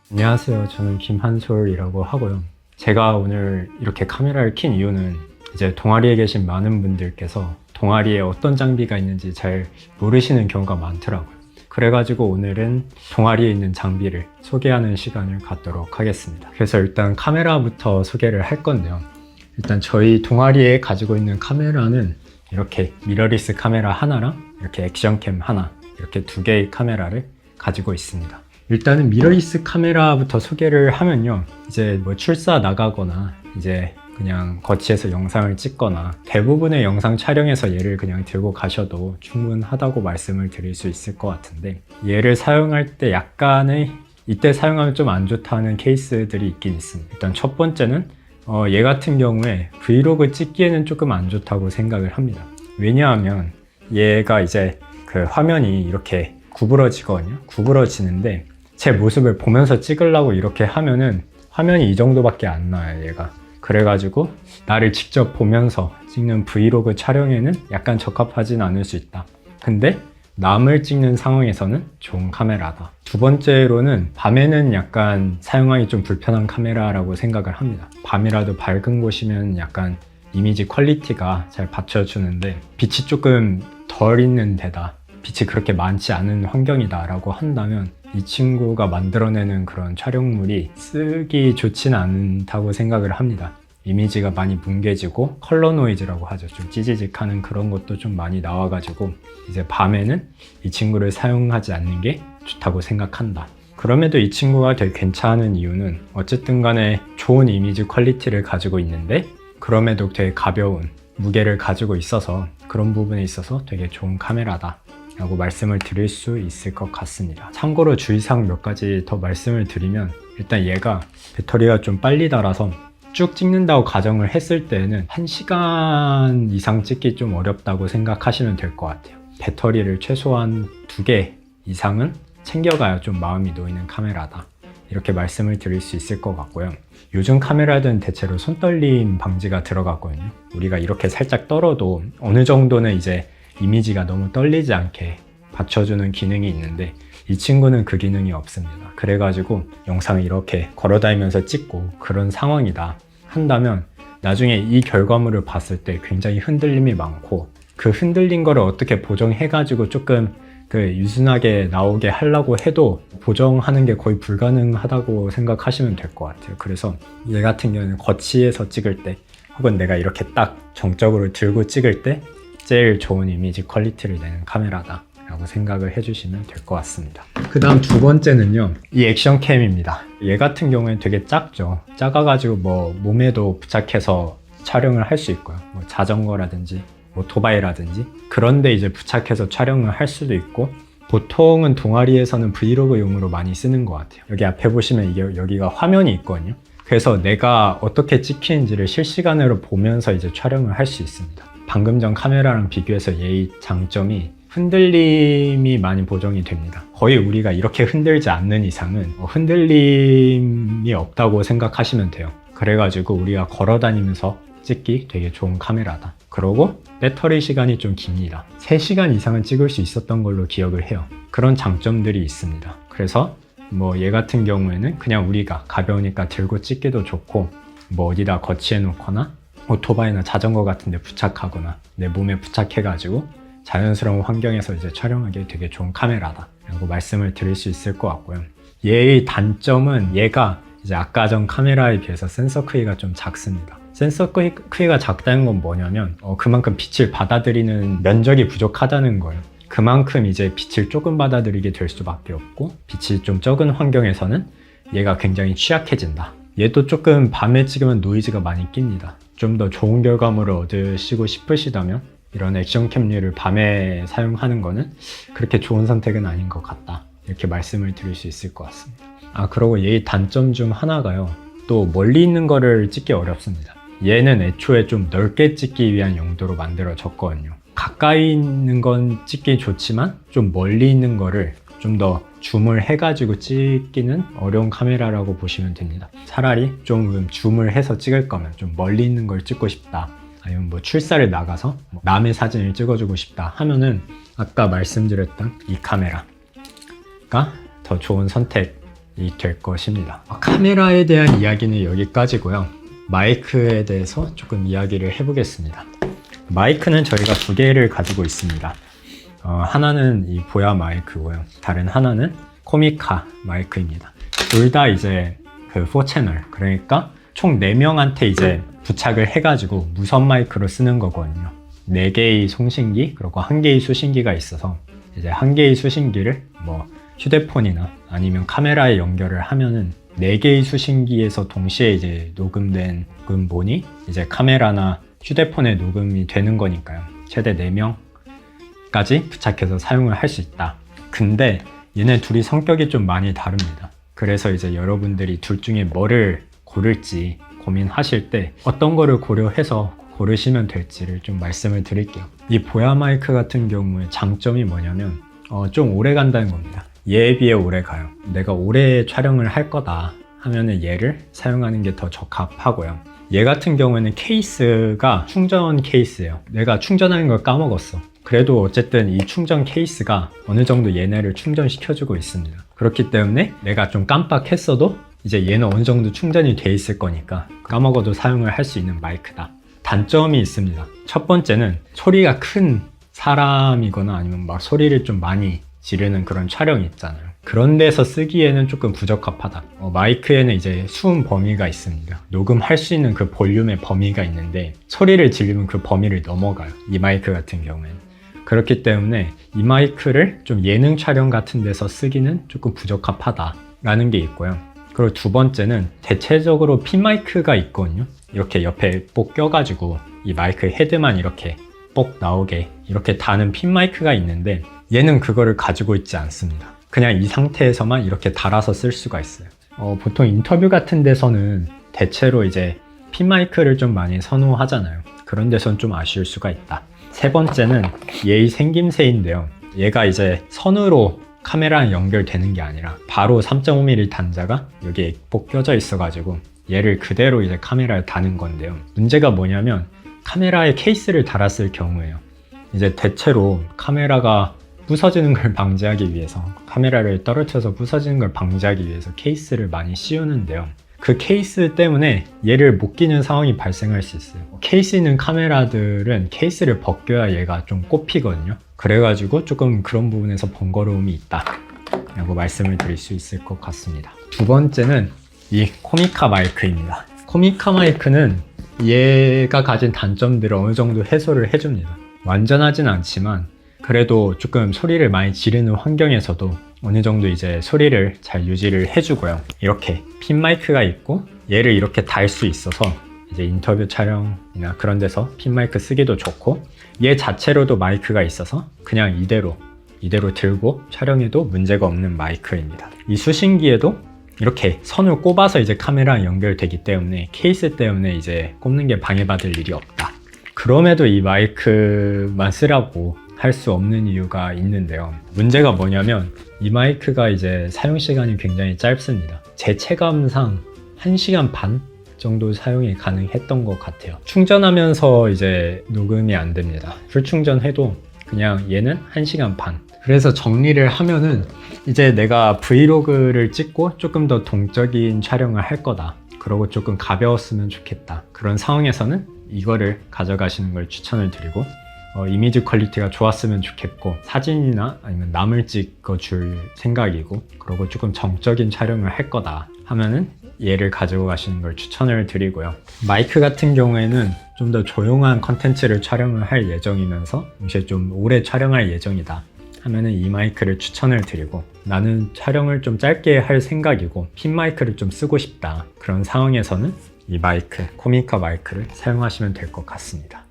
안녕하세요. 저는 김한솔이라고 하고요. 제가 오늘 이렇게 카메라를 킨 이유는 이제 동아리에 계신 많은 분들께서 동아리에 어떤 장비가 있는지 잘 모르시는 경우가 많더라고요. 그래가지고 오늘은 동아리에 있는 장비를 소개하는 시간을 갖도록 하겠습니다. 그래서 일단 카메라부터 소개를 할 건데요. 일단 저희 동아리에 가지고 있는 카메라는 이렇게 미러리스 카메라 하나랑 이렇게 액션캠 하나, 이렇게 두 개의 카메라를 가지고 있습니다. 일단은 미러리스 카메라부터 소개를 하면요, 이제 뭐 출사 나가거나 이제 그냥 거치해서 영상을 찍거나 대부분의 영상 촬영에서 얘를 그냥 들고 가셔도 충분하다고 말씀을 드릴 수 있을 것 같은데, 얘를 사용할 때 약간의 이때 사용하면 좀 안 좋다는 케이스들이 있긴 있습니다. 일단 첫 번째는 얘 같은 경우에 브이로그 찍기에는 조금 안 좋다고 생각을 합니다. 왜냐하면 얘가 이제 그 화면이 이렇게 구부러지거든요. 구부러지는데 제 모습을 보면서 찍으려고 이렇게 하면은 화면이 이 정도밖에 안 나와요, 얘가. 그래가지고 나를 직접 보면서 찍는 브이로그 촬영에는 약간 적합하진 않을 수 있다. 근데 남을 찍는 상황에서는 좋은 카메라다. 두 번째로는 밤에는 약간 사용하기 좀 불편한 카메라라고 생각을 합니다. 밤이라도 밝은 곳이면 약간 이미지 퀄리티가 잘 받쳐주는데 빛이 조금 덜 있는 데다, 빛이 그렇게 많지 않은 환경이다 라고 한다면 이 친구가 만들어내는 그런 촬영물이 쓰기 좋진 않다고 생각을 합니다. 이미지가 많이 뭉개지고 컬러 노이즈라고 하죠. 좀 찌지직하는 그런 것도 좀 많이 나와가지고 이제 밤에는 이 친구를 사용하지 않는 게 좋다고 생각한다. 그럼에도 이 친구가 되게 괜찮은 이유는 어쨌든 간에 좋은 이미지 퀄리티를 가지고 있는데 그럼에도 되게 가벼운 무게를 가지고 있어서 그런 부분에 있어서 되게 좋은 카메라다 라고 말씀을 드릴 수 있을 것 같습니다. 참고로 주의사항 몇 가지 더 말씀을 드리면, 일단 얘가 배터리가 좀 빨리 닳아서 쭉 찍는다고 가정을 했을 때는 1시간 이상 찍기 좀 어렵다고 생각하시면 될 것 같아요. 배터리를 최소한 2개 이상은 챙겨가야 좀 마음이 놓이는 카메라다, 이렇게 말씀을 드릴 수 있을 것 같고요. 요즘 카메라들은 대체로 손떨림 방지가 들어갔거든요. 우리가 이렇게 살짝 떨어도 어느 정도는 이제 이미지가 너무 떨리지 않게 받쳐주는 기능이 있는데 이 친구는 그 기능이 없습니다. 그래가지고 영상을 이렇게 걸어다니면서 찍고 그런 상황이다 한다면 나중에 이 결과물을 봤을 때 굉장히 흔들림이 많고, 그 흔들린 거를 어떻게 보정해가지고 조금 그 유순하게 나오게 하려고 해도 보정하는 게 거의 불가능하다고 생각하시면 될 것 같아요. 그래서 얘 같은 경우는 거치해서 찍을 때 혹은 내가 이렇게 딱 정적으로 들고 찍을 때 제일 좋은 이미지 퀄리티를 내는 카메라다 라고 생각을 해주시면 될 것 같습니다. 그 다음 두 번째는요, 이 액션캠입니다. 얘 같은 경우에는 되게 작죠. 작아가지고 뭐 몸에도 부착해서 촬영을 할 수 있고요. 뭐 자전거라든지 오토바이라든지 그런데 이제 부착해서 촬영을 할 수도 있고, 보통은 동아리에서는 브이로그용으로 많이 쓰는 것 같아요. 여기 앞에 보시면 이게 여기가 화면이 있거든요. 그래서 내가 어떻게 찍히는지를 실시간으로 보면서 이제 촬영을 할 수 있습니다. 방금 전 카메라랑 비교해서 얘의 장점이 흔들림이 많이 보정이 됩니다. 거의 우리가 이렇게 흔들지 않는 이상은 흔들림이 없다고 생각하시면 돼요. 그래가지고 우리가 걸어다니면서 찍기 되게 좋은 카메라다. 그리고 배터리 시간이 좀 깁니다. 3시간 이상은 찍을 수 있었던 걸로 기억을 해요. 그런 장점들이 있습니다. 그래서 뭐 얘 같은 경우에는 그냥 우리가 가벼우니까 들고 찍기도 좋고, 뭐 어디다 거치해 놓거나 오토바이나 자전거 같은 데 부착하거나 내 몸에 부착해가지고 자연스러운 환경에서 이제 촬영하기에 되게 좋은 카메라다 라고 말씀을 드릴 수 있을 것 같고요. 얘의 단점은 얘가 이제 아까 전 카메라에 비해서 센서 크기가 좀 작습니다. 센서 크기가 작다는 건 뭐냐면 그만큼 빛을 받아들이는 면적이 부족하다는 거예요. 그만큼 이제 빛을 조금 받아들이게 될 수밖에 없고, 빛이 좀 적은 환경에서는 얘가 굉장히 취약해진다. 얘도 조금 밤에 찍으면 노이즈가 많이 낍니다. 좀 더 좋은 결과물을 얻으시고 싶으시다면 이런 액션캠류를 밤에 사용하는 거는 그렇게 좋은 선택은 아닌 것 같다, 이렇게 말씀을 드릴 수 있을 것 같습니다. 그리고 얘의 단점 중 하나가요, 또 멀리 있는 거를 찍기 어렵습니다. 얘는 애초에 좀 넓게 찍기 위한 용도로 만들어졌거든요. 가까이 있는 건 찍기 좋지만 좀 멀리 있는 거를 좀 더 줌을 해가지고 찍기는 어려운 카메라라고 보시면 됩니다. 차라리 좀 줌을 해서 찍을 거면 좀 멀리 있는 걸 찍고 싶다, 아니면 뭐 출사를 나가서 뭐 남의 사진을 찍어주고 싶다 하면은 아까 말씀드렸던 이 카메라가 더 좋은 선택이 될 것입니다. 카메라에 대한 이야기는 여기까지고요. 마이크에 대해서 조금 이야기를 해보겠습니다. 마이크는 저희가 두 개를 가지고 있습니다. 하나는 이 보야 마이크고요. 다른 하나는 코미카 마이크입니다. 둘 다 이제 그 4채널, 그러니까 총 4명한테 이제 부착을 해가지고 무선 마이크로 쓰는 거거든요. 4개의 송신기 그리고 1개의 수신기가 있어서 이제 1개의 수신기를 뭐 휴대폰이나 아니면 카메라에 연결을 하면은 4개의 수신기에서 동시에 이제 녹음된 녹음본이 이제 카메라나 휴대폰에 녹음이 되는 거니까요. 최대 4명까지 부착해서 사용을 할 수 있다. 근데 얘네 둘이 성격이 좀 많이 다릅니다. 그래서 이제 여러분들이 둘 중에 뭐를 고를지 고민하실 때 어떤 거를 고려해서 고르시면 될지를 좀 말씀을 드릴게요. 이 보야 마이크 같은 경우에 장점이 뭐냐면 좀 오래 간다는 겁니다. 얘에 비해 오래 가요. 내가 오래 촬영을 할 거다 하면은 얘를 사용하는 게 더 적합하고요. 얘 같은 경우에는 케이스가 충전 케이스예요. 내가 충전하는 걸 까먹었어. 그래도 어쨌든 이 충전 케이스가 어느 정도 얘네를 충전시켜주고 있습니다. 그렇기 때문에 내가 좀 깜빡했어도 이제 얘는 어느 정도 충전이 돼 있을 거니까 까먹어도 사용을 할 수 있는 마이크다. 단점이 있습니다. 첫 번째는 소리가 큰 사람이거나 아니면 막 소리를 좀 많이 지르는 그런 촬영이 있잖아요. 그런 데서 쓰기에는 조금 부적합하다. 마이크에는 이제 수음 범위가 있습니다. 녹음할 수 있는 그 볼륨의 범위가 있는데 소리를 지르면 그 범위를 넘어가요. 이 마이크 같은 경우에는. 그렇기 때문에 이 마이크를 좀 예능 촬영 같은 데서 쓰기는 조금 부적합하다라는 게 있고요. 그리고 두 번째는 대체적으로 핀 마이크가 있거든요. 이렇게 옆에 꼭 껴가지고 이 마이크 헤드만 이렇게 꼭 나오게 이렇게 다는 핀 마이크가 있는데 얘는 그거를 가지고 있지 않습니다. 그냥 이 상태에서만 이렇게 달아서 쓸 수가 있어요. 보통 인터뷰 같은 데서는 대체로 이제 핀 마이크를 좀 많이 선호하잖아요. 그런 데선 좀 아쉬울 수가 있다. 세 번째는 얘의 생김새인데요. 얘가 이제 선으로 카메라랑 연결되는 게 아니라 바로 3.5mm 단자가 여기에 꼭 껴져 있어가지고 얘를 그대로 이제 카메라에 다는 건데요. 문제가 뭐냐면 카메라에 케이스를 달았을 경우에요. 이제 대체로 카메라가 부서지는 걸 방지하기 위해서 카메라를 떨어뜨려서 부서지는 걸 방지하기 위해서 케이스를 많이 씌우는데요. 그 케이스 때문에 얘를 못 끼는 상황이 발생할 수 있어요. 케이스 있는 카메라들은 케이스를 벗겨야 얘가 좀 꼽히거든요. 그래가지고 조금 그런 부분에서 번거로움이 있다 라고 말씀을 드릴 수 있을 것 같습니다. 두 번째는 이 코미카 마이크입니다. 코미카 마이크는 얘가 가진 단점들을 어느 정도 해소를 해줍니다. 완전하진 않지만 그래도 조금 소리를 많이 지르는 환경에서도 어느 정도 이제 소리를 잘 유지를 해주고요. 이렇게 핀 마이크가 있고 얘를 이렇게 달 수 있어서 이제 인터뷰 촬영이나 그런 데서 핀 마이크 쓰기도 좋고 얘 자체로도 마이크가 있어서 그냥 이대로 들고 촬영해도 문제가 없는 마이크입니다. 이 수신기에도 이렇게 선을 꼽아서 이제 카메라랑 연결되기 때문에 케이스 때문에 이제 꼽는 게 방해받을 일이 없다. 그럼에도 이 마이크만 쓰라고 할 수 없는 이유가 있는데요. 문제가 뭐냐면 이 마이크가 이제 사용 시간이 굉장히 짧습니다. 제 체감상 1시간 반 정도 사용이 가능했던 것 같아요. 충전하면서 이제 녹음이 안 됩니다. 풀 충전해도 그냥 얘는 1시간 반. 그래서 정리를 하면은 이제 내가 브이로그를 찍고 조금 더 동적인 촬영을 할 거다. 그러고 조금 가벼웠으면 좋겠다. 그런 상황에서는 이거를 가져가시는 걸 추천을 드리고 이미지 퀄리티가 좋았으면 좋겠고 사진이나 아니면 남을 찍어줄 생각이고 그리고 조금 정적인 촬영을 할 거다 하면은 얘를 가지고 가시는 걸 추천을 드리고요. 마이크 같은 경우에는 좀 더 조용한 컨텐츠를 촬영을 할 예정이면서 동시에 좀 오래 촬영할 예정이다 하면은 이 마이크를 추천을 드리고 나는 촬영을 좀 짧게 할 생각이고 핀 마이크를 좀 쓰고 싶다 그런 상황에서는 이 마이크, 코미카 마이크를 사용하시면 될 것 같습니다.